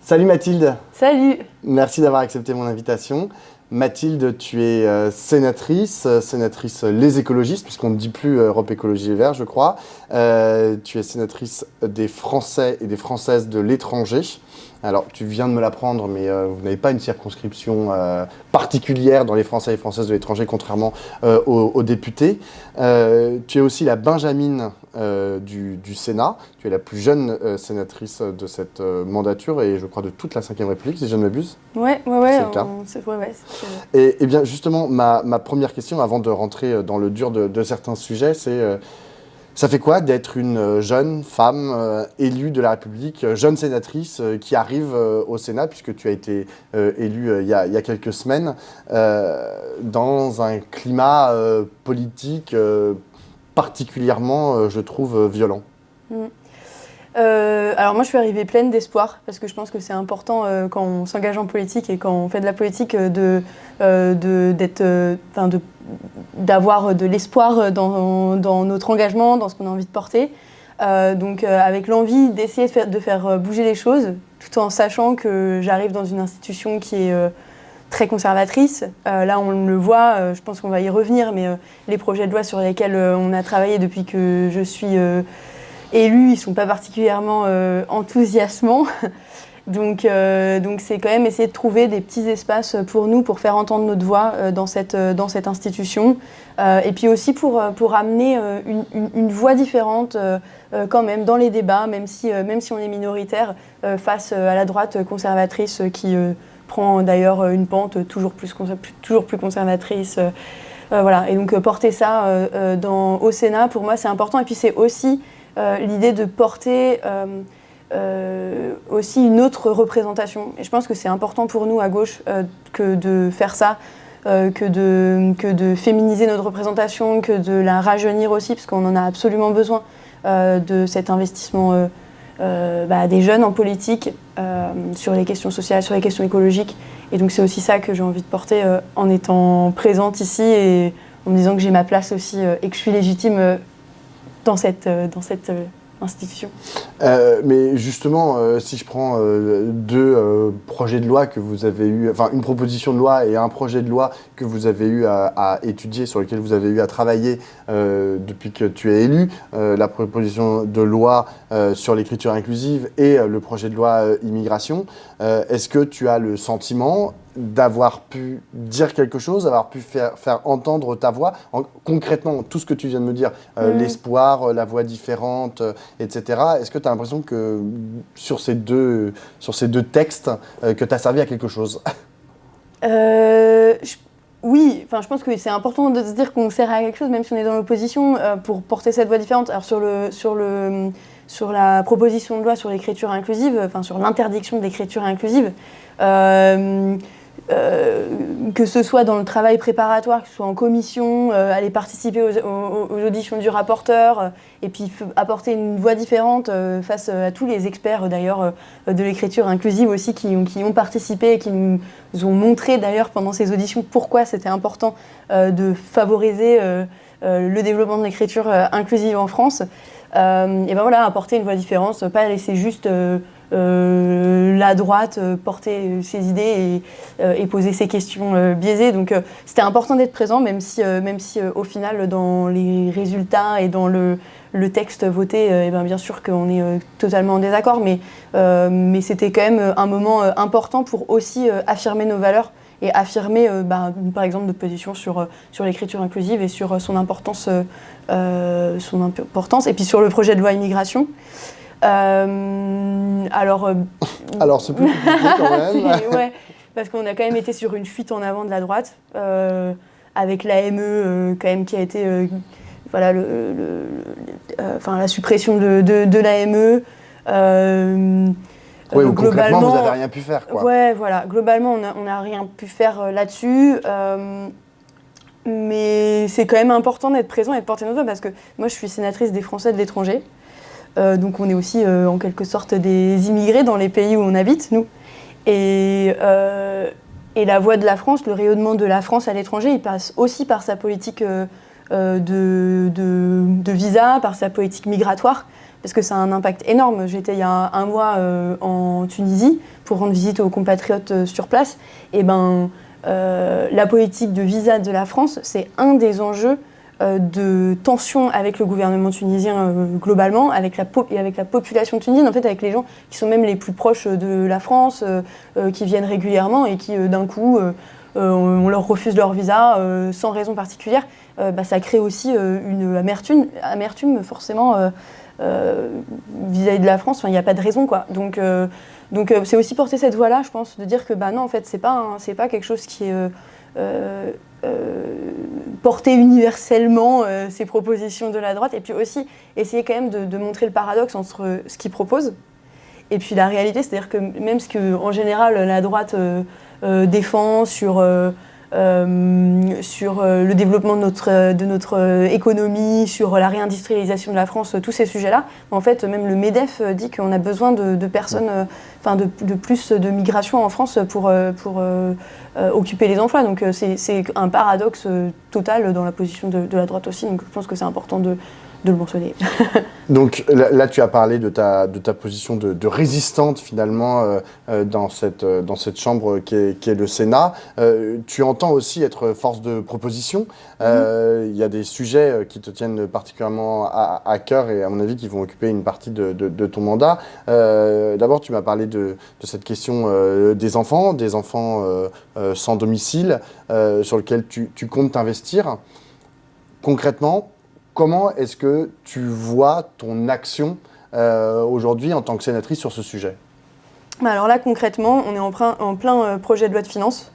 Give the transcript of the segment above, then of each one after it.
Salut Mathilde. Salut. Merci d'avoir accepté mon invitation. Mathilde, tu es sénatrice Les Écologistes, puisqu'on ne dit plus Europe Écologie Les Verts, je crois. Tu es sénatrice des Français et des Françaises de l'étranger. Alors, tu viens de me l'apprendre, mais vous n'avez pas une circonscription particulière dans les Français et Françaises de l'étranger, contrairement aux députés. Tu es aussi la Benjamine du Sénat. Tu es la plus jeune sénatrice de cette mandature et je crois de toute la Ve République, si je ne m'abuse. Ouais. C'est le cas. Et bien justement, ma première question, avant de rentrer dans le dur de certains sujets, c'est ça fait quoi d'être une jeune femme élue de la République, jeune sénatrice qui arrive au Sénat, puisque tu as été élue il y a quelques semaines, dans un climat politique particulièrement, je trouve, violent? Alors moi je suis arrivée pleine d'espoir parce que je pense que c'est important quand on s'engage en politique et quand on fait de la politique d'avoir de l'espoir dans notre engagement, dans ce qu'on a envie de porter. Donc avec l'envie d'essayer de faire bouger les choses tout en sachant que j'arrive dans une institution qui est très conservatrice. Là on le voit, je pense qu'on va y revenir, mais les projets de loi sur lesquels on a travaillé depuis que je suis élus, ils ne sont pas particulièrement enthousiasmants. Donc c'est quand même essayer de trouver des petits espaces pour nous, pour faire entendre notre voix dans cette institution. Et puis aussi pour amener une voix différente quand même dans les débats, même si on est minoritaire, face à la droite conservatrice qui prend d'ailleurs une pente toujours plus conservatrice. Voilà. Et donc porter ça au Sénat, pour moi, c'est important. Et puis c'est aussi l'idée de porter aussi une autre représentation. Et je pense que c'est important pour nous à gauche que de faire ça, que de féminiser notre représentation, que de la rajeunir aussi, parce qu'on en a absolument besoin de cet investissement des jeunes en politique, sur les questions sociales, sur les questions écologiques. Et donc c'est aussi ça que j'ai envie de porter en étant présente ici et en me disant que j'ai ma place aussi et que je suis légitime dans cette institution. Mais justement, si je prends deux projets de loi que vous avez eu, enfin une proposition de loi et un projet de loi que vous avez eu à étudier, sur lequel vous avez eu à travailler depuis que tu es élu, la proposition de loi sur l'écriture inclusive et le projet de loi immigration, est-ce que tu as le sentiment d'avoir pu dire quelque chose, d'avoir pu faire entendre ta voix, concrètement, tout ce que tu viens de me dire, l'espoir, la voix différente, etc. Est-ce que tu as l'impression que sur ces deux textes, que tu as servi à quelque chose? Oui, je pense que c'est important de se dire qu'on sert à quelque chose, même si on est dans l'opposition, pour porter cette voix différente. Alors sur la proposition de loi sur l'écriture inclusive, sur l'interdiction de l'écriture inclusive, que ce soit dans le travail préparatoire, que ce soit en commission, aller participer aux auditions du rapporteur, et puis apporter une voix différente face à tous les experts d'ailleurs de l'écriture inclusive aussi qui ont participé et qui nous ont montré d'ailleurs pendant ces auditions pourquoi c'était important de favoriser le développement de l'écriture inclusive en France. Et voilà, apporter une voix différente, pas laisser juste la droite porter ses idées et poser ses questions biaisées. Donc c'était important d'être présent, même si au final, dans les résultats et dans le texte voté, bien sûr qu'on est totalement en désaccord, mais c'était quand même un moment important pour aussi affirmer nos valeurs et affirmer, par exemple, notre position sur l'écriture inclusive et sur son importance. Et puis sur le projet de loi immigration. Alors c'est plus compliqué quand même. Ouais, parce qu'on a quand même été sur une fuite en avant de la droite, avec l'AME quand même qui a été la suppression de l'AME. Oui, concrètement, vous n'avez rien pu faire, quoi. Ouais, voilà. Globalement, on n'a rien pu faire là-dessus. Mais c'est quand même important d'être présent et de porter notre voix parce que moi, je suis sénatrice des Français de l'étranger. Donc on est aussi en quelque sorte des immigrés dans les pays où on habite, nous. Et la voix de la France, le rayonnement de la France à l'étranger, il passe aussi par sa politique de visa, par sa politique migratoire, parce que ça a un impact énorme. J'étais il y a un mois en Tunisie pour rendre visite aux compatriotes sur place. Et la politique de visa de la France, c'est un des enjeux de tension avec le gouvernement tunisien globalement, avec la population tunisienne, en fait, avec les gens qui sont même les plus proches de la France, qui viennent régulièrement et qui, d'un coup, on leur refuse leur visa sans raison particulière. Ça crée aussi une amertume forcément vis-à-vis de la France. Enfin, il n'y a pas de raison, quoi. Donc c'est aussi porter cette voix-là, je pense, de dire que non, en fait, c'est pas quelque chose qui est porté universellement, ces propositions de la droite, et puis aussi essayer quand même de montrer le paradoxe entre ce qu'ils proposent et puis la réalité, c'est-à-dire que même ce que en général la droite défend sur le développement de notre économie, sur la réindustrialisation de la France, tous ces sujets-là. En fait, même le MEDEF dit qu'on a besoin de personnes, de plus de migration en France pour occuper les emplois. Donc c'est un paradoxe total dans la position de la droite aussi. Donc je pense que c'est important de le mentionner. Donc là, tu as parlé de ta position de résistante finalement dans cette chambre qui est le Sénat. Tu entends aussi être force de proposition. Il y a des sujets qui te tiennent particulièrement à cœur et à mon avis qui vont occuper une partie de ton mandat. D'abord, tu m'as parlé de cette question des enfants sans domicile sur lequel tu comptes t'investir. Concrètement, comment est-ce que tu vois ton action aujourd'hui en tant que sénatrice sur ce sujet ? Alors là, concrètement, on est en plein projet de loi de finances.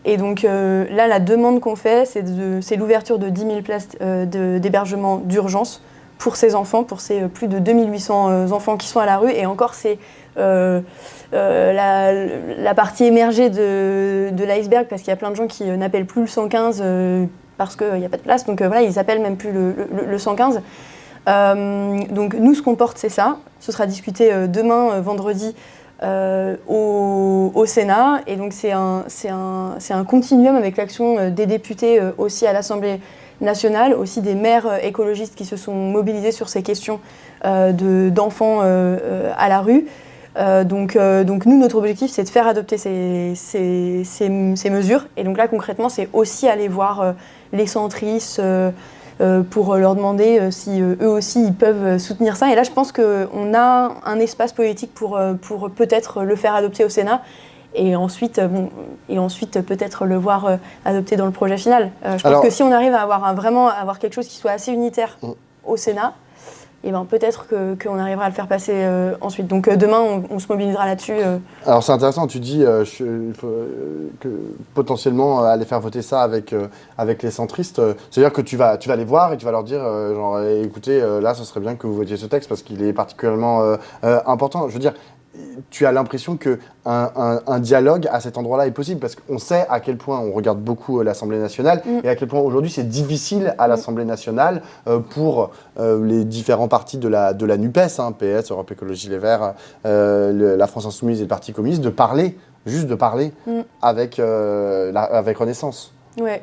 Et donc là, la demande qu'on fait, c'est l'ouverture de 10 000 places d'hébergement d'urgence pour ces enfants, pour ces plus de 2800 enfants qui sont à la rue. Et encore, c'est la partie émergée de l'iceberg, parce qu'il y a plein de gens qui n'appellent plus le 115 parce qu'il n'y a pas de place. Donc voilà, ils appellent même plus le 115. Donc nous, ce qu'on porte, c'est ça. Ce sera discuté demain, vendredi, au Sénat. Et donc c'est un continuum avec l'action des députés aussi à l'Assemblée nationale, aussi des maires écologistes qui se sont mobilisés sur ces questions d'enfants à la rue. Donc nous, notre objectif, c'est de faire adopter ces mesures. Et donc là, concrètement, c'est aussi aller voir les centristes pour leur demander si eux aussi, ils peuvent soutenir ça. Et là, je pense qu'on a un espace politique pour peut-être le faire adopter au Sénat. Et ensuite peut-être le voir adopté dans le projet final. Je pense que si on arrive à avoir quelque chose qui soit assez unitaire au Sénat, et peut-être qu'on arrivera à le faire passer ensuite. Donc demain, on se mobilisera là-dessus. Alors c'est intéressant, tu dis que potentiellement aller faire voter ça avec les centristes, c'est-à-dire que tu vas les voir et tu vas leur dire écoutez, là, ce serait bien que vous votiez ce texte parce qu'il est particulièrement important. Je veux dire, tu as l'impression qu'un dialogue à cet endroit-là est possible parce qu'on sait à quel point on regarde beaucoup l'Assemblée nationale et à quel point aujourd'hui c'est difficile à l'Assemblée nationale pour les différents partis de la NUPES, PS, Europe Écologie Les Verts, la France Insoumise et le Parti communiste, de parler avec Renaissance. Ouais.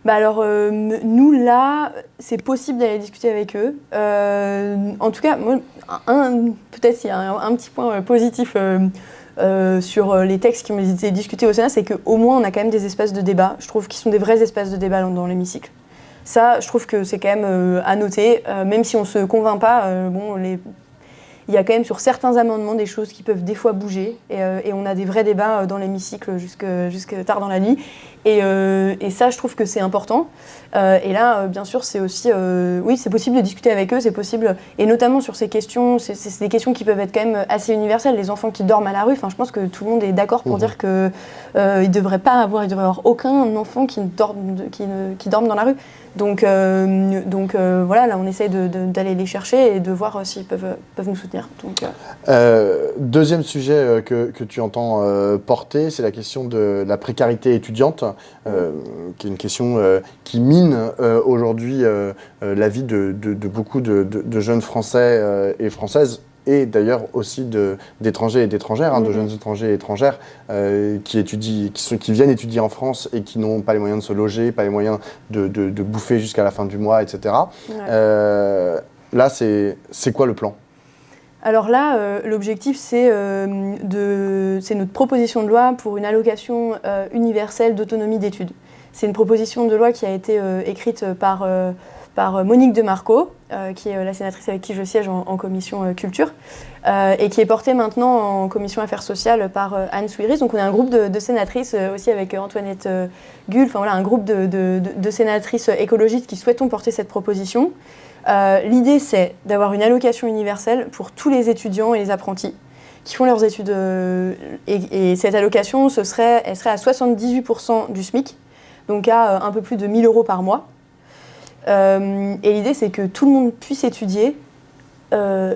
Alors, nous, là, c'est possible d'aller discuter avec eux. En tout cas, moi, peut-être il y a un petit point positif sur les textes qui ont été discutés au Sénat, c'est qu'au moins, on a quand même des espaces de débat. Je trouve qu'ils sont des vrais espaces de débat dans l'hémicycle. Ça, je trouve que c'est quand même à noter. Même si on ne se convainc pas, il y a quand même sur certains amendements des choses qui peuvent des fois bouger et on a des vrais débats dans l'hémicycle jusque tard dans la nuit et ça je trouve que c'est important et là bien sûr c'est aussi oui c'est possible de discuter avec eux, c'est possible et notamment sur ces questions, c'est des questions qui peuvent être quand même assez universelles, les enfants qui dorment à la rue, je pense que tout le monde est d'accord pour dire que il devrait avoir aucun enfant qui dorme dans la rue. Donc voilà, là on essaye d'aller les chercher et de voir s'ils peuvent nous soutenir. Deuxième sujet que tu entends porter, c'est la question de la précarité étudiante, qui est une question qui mine aujourd'hui la vie de beaucoup de jeunes Français et Françaises, et d'ailleurs aussi d'étrangers et d'étrangères, de jeunes étrangers et étrangères qui viennent étudier en France et qui n'ont pas les moyens de se loger, pas les moyens de bouffer jusqu'à la fin du mois, etc. Ouais. Là, c'est quoi le plan ? Alors là, l'objectif, c'est notre proposition de loi pour une allocation universelle d'autonomie d'études. C'est une proposition de loi qui a été écrite par Monique de Marco, qui est la sénatrice avec qui je siège en commission culture, et qui est portée maintenant en commission affaires sociales par Anne Souiris. Donc on est un groupe de sénatrices aussi avec Antoinette Gull, enfin voilà, un groupe de sénatrices écologistes qui souhaitent porter cette proposition. L'idée, c'est d'avoir une allocation universelle pour tous les étudiants et les apprentis qui font leurs études. Et cette allocation, elle serait à 78% du SMIC, donc à un peu plus de 1 000 € par mois. Et l'idée, c'est que tout le monde puisse étudier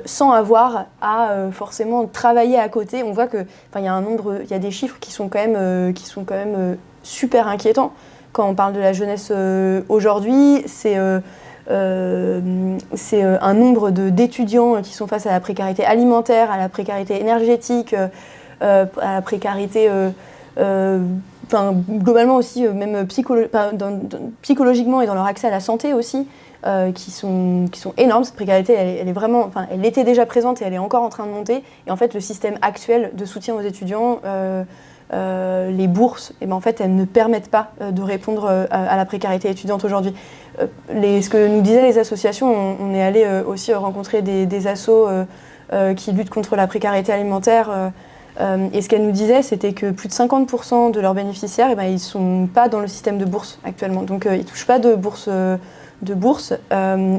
sans avoir à forcément travailler à côté. On voit qu'il y a des chiffres qui sont quand même super inquiétants. Quand on parle de la jeunesse aujourd'hui, c'est un nombre d'étudiants qui sont face à la précarité alimentaire, à la précarité énergétique, à la précarité, globalement aussi, même psychologiquement et dans leur accès à la santé aussi, qui sont énormes. Cette précarité, elle est vraiment, elle était déjà présente et elle est encore en train de monter. Et en fait, le système actuel de soutien aux étudiants, les bourses, en fait, elles ne permettent pas de répondre à la précarité étudiante aujourd'hui. Ce que nous disaient les associations, on est allé aussi rencontrer des assos qui luttent contre la précarité alimentaire. Et ce qu'elles nous disaient, c'était que plus de 50% de leurs bénéficiaires, ils ne sont pas dans le système de bourse actuellement. Donc ils ne touchent pas de bourse.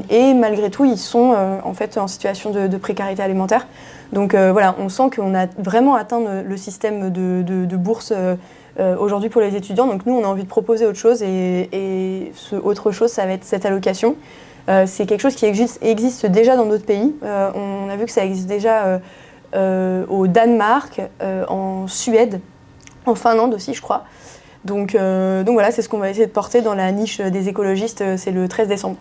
Et malgré tout, ils sont en fait en situation de précarité alimentaire. Donc voilà, on sent qu'on a vraiment atteint le système de bourse aujourd'hui pour les étudiants. Donc nous, on a envie de proposer autre chose et ce autre chose, ça va être cette allocation. C'est quelque chose qui existe déjà dans d'autres pays. On a vu que ça existe déjà au Danemark, en Suède, en Finlande aussi, je crois. Donc voilà, c'est ce qu'on va essayer de porter dans la niche des écologistes, c'est le 13 décembre.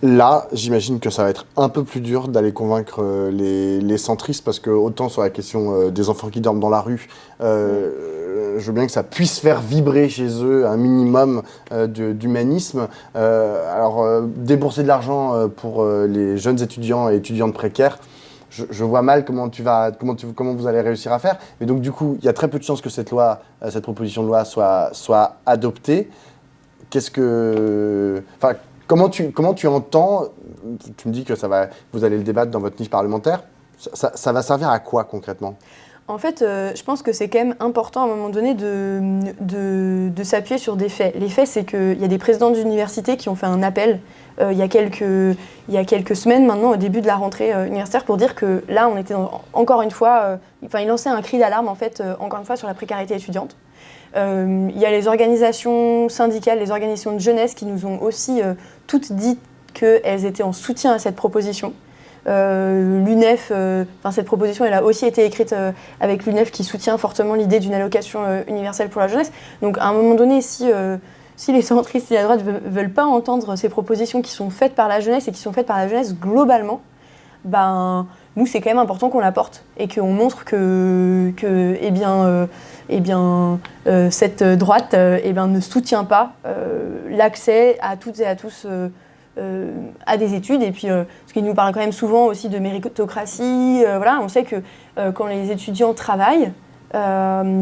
Là, j'imagine que ça va être un peu plus dur d'aller convaincre les centristes, parce que autant sur la question des enfants qui dorment dans la rue, je veux bien que ça puisse faire vibrer chez eux un minimum d'humanisme. Débourser de l'argent pour les jeunes étudiants et étudiantes précaires, je vois mal comment vous allez réussir à faire. Mais donc du coup, il y a très peu de chances que cette proposition de loi soit adoptée. Comment tu entends, tu me dis que vous allez le débattre dans votre niche parlementaire, ça va servir à quoi concrètement ? En fait, je pense que c'est quand même important à un moment donné de s'appuyer sur des faits. Les faits, c'est qu'il y a des présidents d'universités qui ont fait un appel il y a quelques semaines maintenant, au début de la rentrée universitaire, pour dire que là, on était encore une fois, ils lançaient un cri d'alarme en fait, encore une fois, sur la précarité étudiante. Il y a les organisations syndicales, les organisations de jeunesse qui nous ont aussi toutes dit qu'elles étaient en soutien à cette proposition. L'UNEF, cette proposition, elle a aussi été écrite avec l'UNEF qui soutient fortement l'idée d'une allocation universelle pour la jeunesse. Donc à un moment donné, si les centristes et la droite ne veulent pas entendre ces propositions qui sont faites par la jeunesse et qui sont faites par la jeunesse globalement, nous, c'est quand même important qu'on la porte et qu'on montre que cette droite ne soutient pas l'accès à toutes et à tous à des études. Et puis, ce qui nous parle quand même souvent aussi de méritocratie, on sait que quand les étudiants travaillent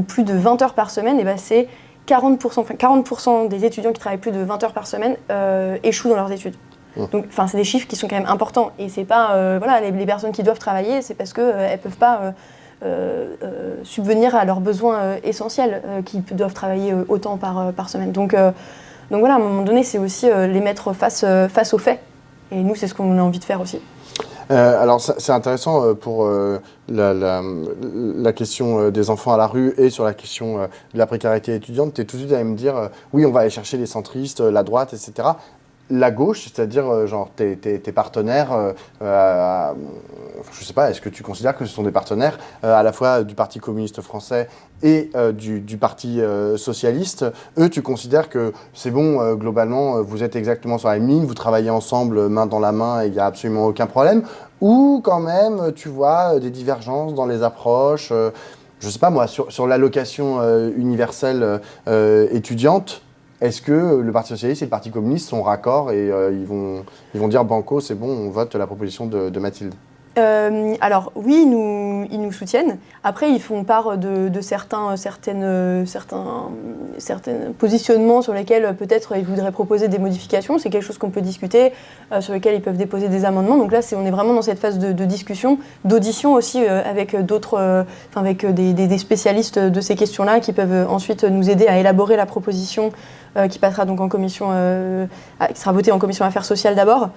plus de 20 heures par semaine, c'est 40% des étudiants qui travaillent plus de 20 heures par semaine échouent dans leurs études. Donc, c'est des chiffres qui sont quand même importants. Et c'est pas, les personnes qui doivent travailler, c'est parce qu'elles ne peuvent pas subvenir à leurs besoins essentiels, qui doivent travailler autant par semaine. Donc voilà, à un moment donné, c'est aussi les mettre face aux faits. Et nous, c'est ce qu'on a envie de faire aussi. Alors, c'est intéressant pour la question des enfants à la rue et sur la question de la précarité étudiante. Tu es tout de suite allé me dire, oui, on va aller chercher les centristes, la droite, etc. la gauche, c'est-à-dire genre tes partenaires, je sais pas, est-ce que tu considères que ce sont des partenaires à la fois du Parti communiste français et du Parti socialiste? Eux, tu considères que c'est bon, globalement, vous êtes exactement sur la même ligne, vous travaillez ensemble main dans la main et il n'y a absolument aucun problème? Ou quand même, tu vois des divergences dans les approches je sais pas moi, sur l'allocation universelle étudiante, est-ce que le Parti socialiste et le Parti communiste sont raccords et ils vont dire banco, c'est bon, on vote la proposition de Mathilde? Alors oui, ils nous soutiennent. Après, ils font part de certains positionnements sur lesquels peut-être ils voudraient proposer des modifications. C'est quelque chose qu'on peut discuter, sur lesquels ils peuvent déposer des amendements. Donc là, on est vraiment dans cette phase de discussion, d'audition aussi avec avec des spécialistes de ces questions-là qui peuvent ensuite nous aider à élaborer la proposition qui passera donc en commission, qui sera votée en commission affaires sociales d'abord.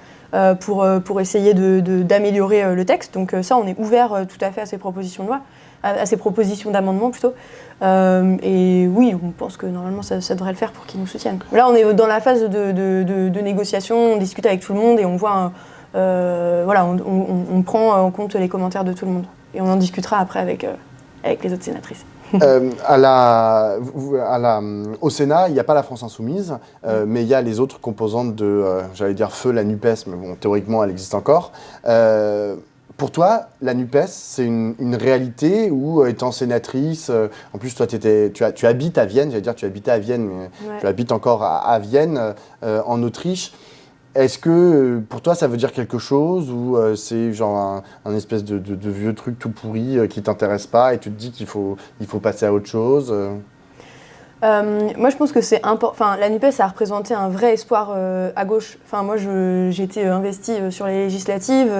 Pour essayer d'améliorer le texte. Donc ça, on est ouvert tout à fait à ces propositions de loi, à ces propositions d'amendement plutôt. Et oui, on pense que normalement ça devrait le faire pour qu'ils nous soutiennent. Là, on est dans la phase de négociation, on discute avec tout le monde et on voit, on prend en compte les commentaires de tout le monde. Et on en discutera après avec les autres sénatrices. Au Sénat, il n'y a pas la France Insoumise, mais il y a les autres composantes de, j'allais dire feu, la NUPES, mais bon, théoriquement, elle existe encore. Pour toi, la NUPES, c'est une réalité ou étant sénatrice, en plus, toi, tu habites à Vienne, j'allais dire tu habitais à Vienne, mais ouais. Tu habites encore à Vienne, en Autriche. Est-ce que pour toi ça veut dire quelque chose ou c'est genre un espèce de vieux truc tout pourri qui t'intéresse pas et tu te dis qu'il faut passer à autre chose Moi je pense que c'est important. Enfin, la NUPES a représenté un vrai espoir à gauche. Enfin, moi j'ai été investie sur les législatives.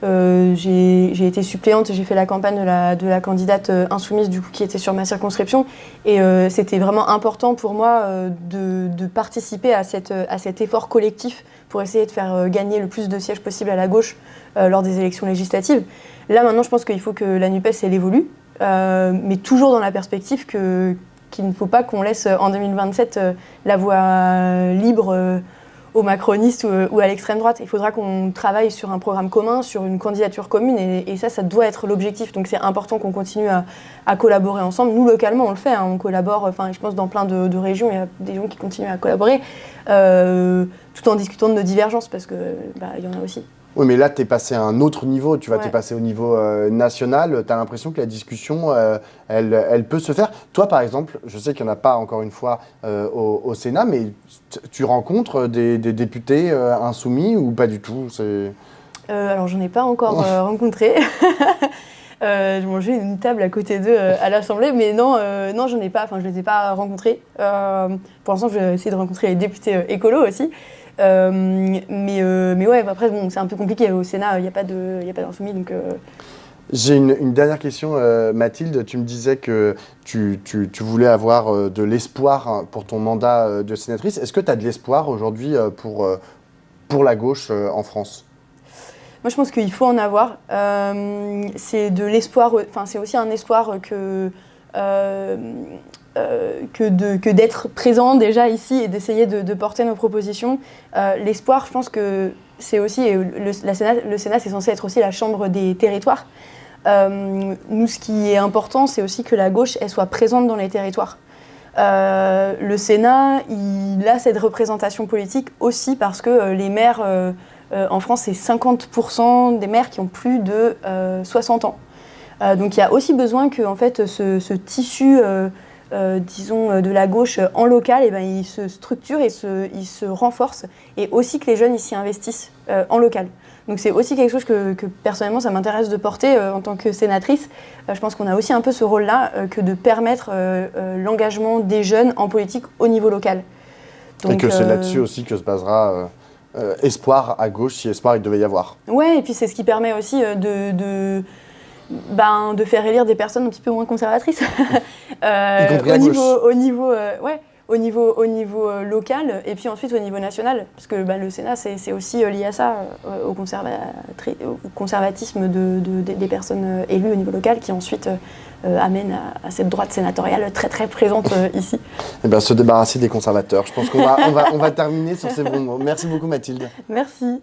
J'ai été suppléante et j'ai fait la campagne de la candidate insoumise du coup, qui était sur ma circonscription. Et c'était vraiment important pour moi de participer à cet effort collectif pour essayer de faire gagner le plus de sièges possible à la gauche lors des élections législatives. Là maintenant, je pense qu'il faut que la NUPES elle évolue, mais toujours dans la perspective qu'il ne faut pas qu'on laisse en 2027 la voie libre aux macronistes ou à l'extrême droite. Il faudra qu'on travaille sur un programme commun, sur une candidature commune, et ça doit être l'objectif. Donc c'est important qu'on continue à collaborer ensemble. Nous, localement, on le fait, hein, on collabore, je pense dans plein de régions, il y a des gens qui continuent à collaborer, tout en discutant de nos divergences, parce qu'il y en a aussi. Oui, mais là, tu es passé à un autre niveau, t'es passé au niveau national, tu as l'impression que la discussion, elle peut se faire. Toi, par exemple, je sais qu'il n'y en a pas, encore une fois, au Sénat, mais tu rencontres des députés insoumis ou pas du tout Alors, j'en ai pas encore rencontré. Je mangeais une table à côté d'eux à l'Assemblée, mais non, j'en ai pas, je les ai pas rencontrés. Pour l'instant, je vais essayer de rencontrer les députés écolos aussi. Mais ouais, après, bon, c'est un peu compliqué. Au Sénat, il n'y a pas d'insoumis, donc... J'ai une dernière question, Mathilde. Tu me disais que tu voulais avoir de l'espoir pour ton mandat de sénatrice. Est-ce que tu as de l'espoir aujourd'hui pour la gauche en France ? Moi, je pense qu'il faut en avoir. C'est de l'espoir. C'est aussi un espoir que d'être présent déjà ici et d'essayer de porter nos propositions. L'espoir, je pense que c'est aussi le Sénat, c'est censé être aussi la chambre des territoires. Nous, ce qui est important, c'est aussi que la gauche, elle soit présente dans les territoires. Le Sénat, il a cette représentation politique aussi parce que les maires en France, c'est 50% des maires qui ont plus de 60 ans. Donc il y a aussi besoin que en fait, ce tissu disons, de la gauche en local, il se structure et il se renforce, et aussi que les jeunes s'y investissent en local. Donc c'est aussi quelque chose que personnellement ça m'intéresse de porter en tant que sénatrice. Je pense qu'on a aussi un peu ce rôle-là que de permettre l'engagement des jeunes en politique au niveau local. Donc, et que c'est là-dessus aussi que se basera espoir à gauche, si espoir il devait y avoir. Ouais, et puis c'est ce qui permet aussi de faire élire des personnes un petit peu moins conservatrices. Y compris à gauche. Au au niveau local et puis ensuite au niveau national, parce que le Sénat, c'est aussi lié à ça, au conservatisme des personnes élues au niveau local, qui ensuite amène à cette droite sénatoriale très très présente ici. Eh bien, se débarrasser des conservateurs. Je pense qu'on va terminer sur ces bons mots. Merci beaucoup Mathilde. Merci.